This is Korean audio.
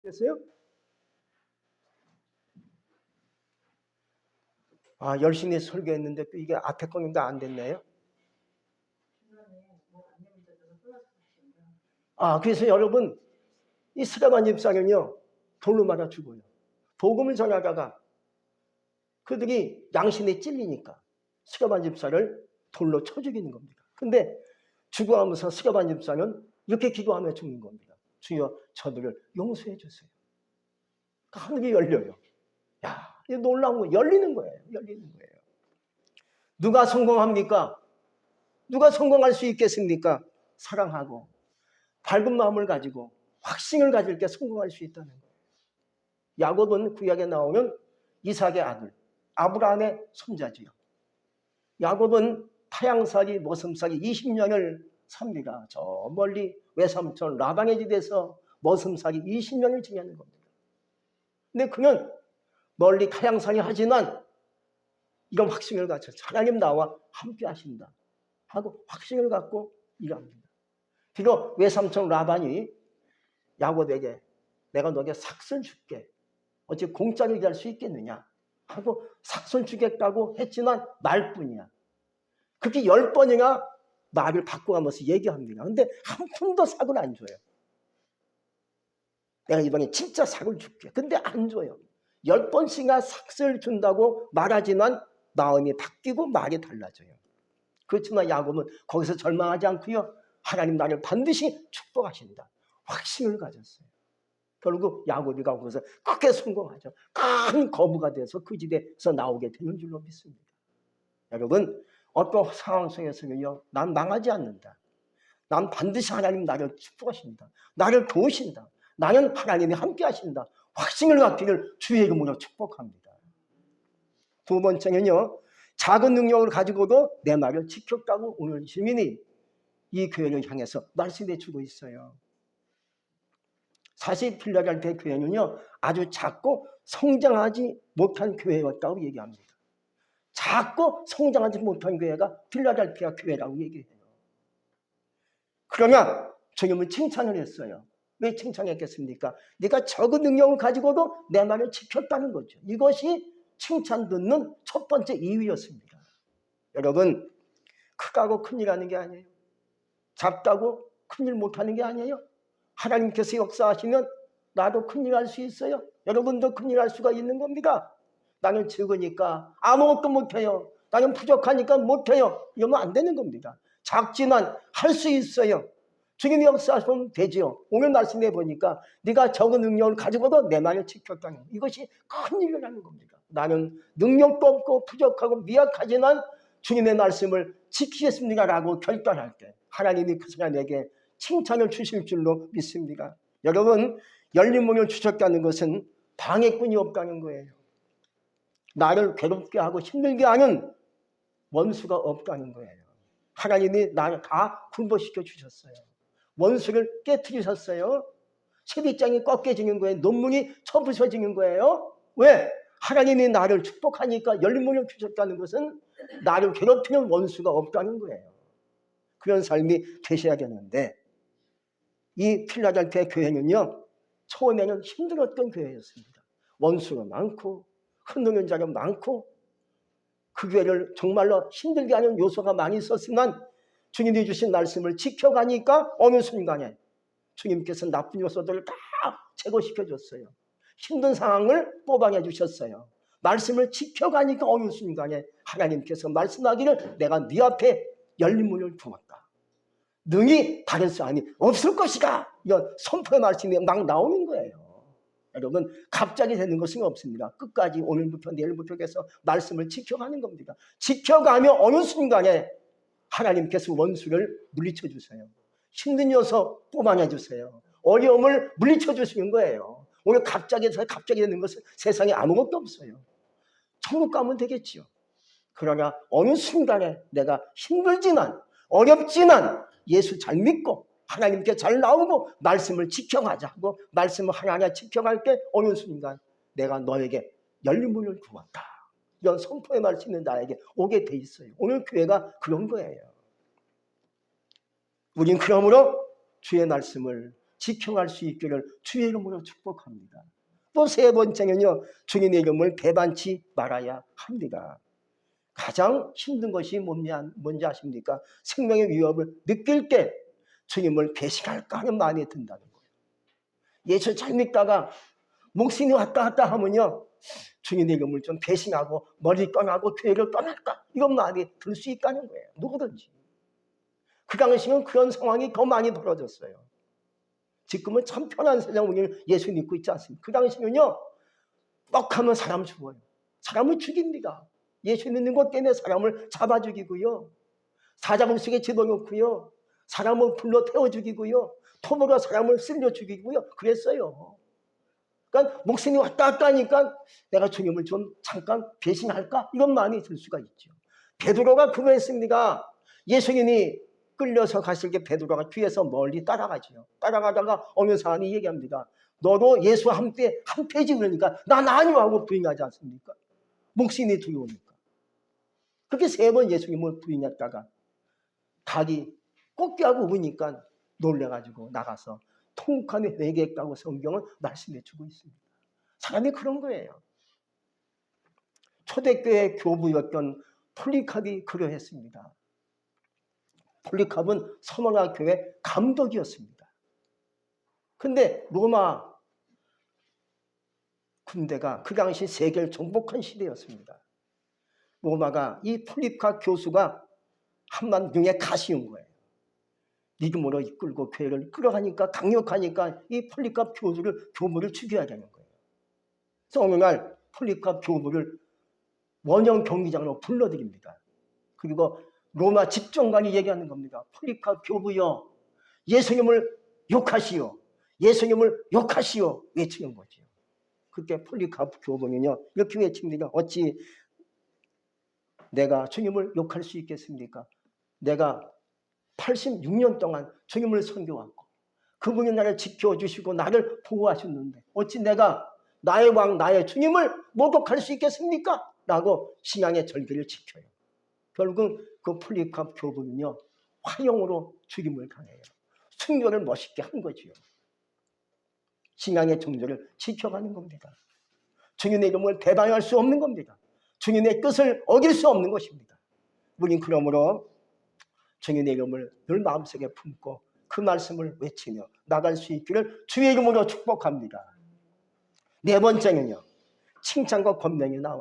됐어요? 열심히 설교했는데 또 이게 앞에 거는 안 됐나요? 그래서 여러분, 이 스가반 집사는요, 돌로 맞아 죽어요. 복음을 전하다가 그들이 양심에 찔리니까 스가반 집사를 돌로 쳐 죽이는 겁니다. 근데 죽어가면서 스가반 집사는 이렇게 기도하며 죽는 겁니다. 주여, 저들을 용서해 주세요. 하늘이 열려요. 이 놀라운 거 열리는 거예요. 누가 성공합니까? 누가 성공할 수 있겠습니까? 사랑하고 밝은 마음을 가지고 확신을 가질 때 성공할 수 있다는 거예요. 야곱은 구약에 나오면 이삭의 아들, 아브라함의 손자지요. 야곱은 타향살이 머슴살이 20년을 삽니다. 저 멀리 외삼촌 라반의 집에서 머슴살이 20년을 지내는 겁니다. 근데 그는 멀리 타향살이 하지만 이런 확신을 갖춰서 하나님 나와 함께 하신다 하고 확신을 갖고 일합니다. 비록 외삼촌 라반이 야곱에게 내가 너에게 삭슬 줄게. 어찌 공짜로 일할 수 있겠느냐 하고 삭슬 주겠다고 했지만 말뿐이야. 그렇게 10번이나 말을 바꿔가면서 얘기합니다. 근데 한 푼도 삭을 안 줘요. 내가 이번에 진짜 삭을 줄게. 근데 안 줘요. 10번씩이나 삭슬 준다고 말하지만 마음이 바뀌고 말이 달라져요. 그렇지만 야곱은 거기서 절망하지 않고요. 하나님 나를 반드시 축복하신다. 확신을 가졌어요. 결국 야곱이가 거기서 크게 성공하죠. 큰 거부가 돼서 그 집에서 나오게 되는 줄로 믿습니다. 여러분, 어떤 상황 속에서는요, 난 망하지 않는다. 난 반드시 하나님 나를 축복하신다. 나를 도우신다. 나는 하나님이 함께 하신다. 확신을 갖기를 주의 이름으로 축복합니다. 두 번째는요, 작은 능력을 가지고도 내 말을 지켰다고 오늘 시민이 이 교회를 향해서 말씀해 주고 있어요. 사실 필라델피아 교회는요, 아주 작고 성장하지 못한 교회였다고 얘기합니다. 작고 성장하지 못한 교회가 필라델피아 교회라고 얘기해요. 그러나 주님은 칭찬을 했어요. 왜 칭찬했겠습니까? 네가 적은 능력을 가지고도 내 말을 지켰다는 거죠. 이것이 칭찬 듣는 첫 번째 이유였습니다. 여러분, 크다고 큰일하는 게 아니에요. 작다고 큰일 못하는 게 아니에요. 하나님께서 역사하시면 나도 큰일 할 수 있어요. 여러분도 큰일 할 수가 있는 겁니다. 나는 적으니까 아무것도 못해요. 나는 부족하니까 못해요. 이러면 안 되는 겁니다. 작지만 할 수 있어요. 주님이 역사하시면 되죠. 오늘 말씀해 보니까 네가 적은 능력을 가지고도 내 말을 지켰다는 것. 이것이 큰일이라는 겁니다. 나는 능력도 없고 부족하고 미약하지만 주님의 말씀을 지키겠습니다라고 결단할 때 하나님이 그 사람에게 칭찬을 주실 줄로 믿습니다. 여러분, 열린 문을 주셨다는 것은 방해꾼이 없다는 거예요. 나를 괴롭게 하고 힘들게 하는 원수가 없다는 거예요. 하나님이 나를 다 굴복시켜 주셨어요. 원수를 깨트리셨어요. 채빗장이 꺾여지는 거예요. 논문이 쳐부서지는 거예요. 왜? 하나님이 나를 축복하니까 열린 문을 주셨다는 것은 나를 괴롭히는 원수가 없다는 거예요. 그런 삶이 되셔야 되는데 이 필라델피아 교회는요, 처음에는 힘들었던 교회였습니다. 원수가 많고 흔들리는 자가 많고 그 교회를 정말로 힘들게 하는 요소가 많이 있었지만 주님이 주신 말씀을 지켜가니까 어느 순간에 주님께서 나쁜 요소들을 다 제거시켜줬어요. 힘든 상황을 뽑아내 주셨어요. 말씀을 지켜가니까 어느 순간에 하나님께서 말씀하기를 내가 네 앞에 열린 문을 두었다. 능히 다른 사람이 없을 것이다. 이런 선포의 말씀이 막 나오는 거예요. 여러분, 갑자기 되는 것은 없습니다. 끝까지 오늘부터 내일부터 해서 말씀을 지켜가는 겁니다. 지켜가며 어느 순간에 하나님께서 원수를 물리쳐 주세요. 힘든 요소 뽑아내 주세요. 어려움을 물리쳐 주시는 거예요. 오늘 갑자기 되는 것은 세상에 아무것도 없어요. 천국 가면 되겠지요. 그러나 어느 순간에 내가 힘들지만 어렵지만 예수 잘 믿고 하나님께 잘 나오고 말씀을 지켜가자 하고 말씀을 하나하나 지켜갈 때 어느 순간 내가 너에게 열린 문을 두었다. 이런 선포의 말씀이 나에게 오게 돼 있어요. 오늘 교회가 그런 거예요. 우린 그러므로 주의 말씀을 지켜갈 수 있기를 주의 이름으로 축복합니다. 또 세 번째는요, 주님의 이름을 배반치 말아야 합니다. 가장 힘든 것이 뭔지 아십니까? 생명의 위협을 느낄 때 주님을 배신할까 하는 마음이 든다는 거예요. 예수 잘 믿다가 목숨이 왔다 갔다 하면요, 주님의 이름을 좀 배신하고 머리 떠나고 교회를 떠날까? 이런 마음이 들 수 있다는 거예요. 누구든지. 그 당시는 그런 상황이 더 많이 벌어졌어요. 지금은 참 편한 세상 우리는 예수 믿고 있지 않습니까? 그 당시는요, 뻑하면 사람 죽어요. 사람을 죽입니다. 예수 믿는 것 때문에 사람을 잡아 죽이고요. 사자굴 속에 집어넣고요. 사람을 불러 태워 죽이고요. 톱으로 사람을 쓸려 죽이고요. 그랬어요. 그러니까 목숨이 왔다 갔다 하니까 내가 주님을 좀 잠깐 배신할까? 이런 마음이 들 수가 있죠. 베드로가 그거 했습니다. 예수님이 끌려서 갔을 때 베드로가 뒤에서 멀리 따라가죠. 따라가다가 어느 사람이 얘기합니다. 너도 예수 한패지 그러니까 난 아니오 하고 부인하지 않습니까? 목숨이 두려우니까. 그렇게 세 번 예수님을 부인했다가 닭이 꽃게하고 우니까 놀래가지고 나가서 통곡하며 회개했다고 성경은 말씀해 주고 있습니다. 사람이 그런 거예요. 초대교회 교부였던 폴리캅이 그러했습니다. 폴리캅은 서머나 교회 감독이었습니다. 근데 로마 군대가 그 당시 세계를 정복한 시대였습니다. 로마가 이 폴리캅 교수가 한만 중에 가시운 거예요. 믿음으로 이끌고 교회를 끌어가니까 강력하니까 이 폴리캅 교부를 죽여야 되는 거예요. 그래서 어느 날 폴리캅 교부를 원형 경기장으로 불러들입니다. 그리고 로마 집정관이 얘기하는 겁니다. 폴리캅 교부여, 예수님을 욕하시오. 예수님을 욕하시오. 외치는 거죠. 그때 폴리캅 교부는요, 이렇게 외칩니다. 어찌 내가 주님을 욕할 수 있겠습니까? 내가 86년 동안 주님을 섬겨왔고 그분이 나를 지켜주시고 나를 보호하셨는데 어찌 내가 나의 왕 나의 주님을 모독할 수 있겠습니까? 라고 신앙의 절기를 지켜요. 결국 그 폴리캅 교부는요, 화형으로 죽임을 당해요. 순교를 멋있게 한 거지요. 신앙의 정절을 지켜가는 겁니다. 주님의 이름을 배반할 수 없는 겁니다. 주님의 뜻을 어길 수 없는 것입니다. 우린 그러므로 주님의 이름을 늘 마음속에 품고 그 말씀을 외치며 나갈 수 있기를 주의 이름으로 축복합니다. 네 번째는요, 칭찬과 권면이 나옵니다.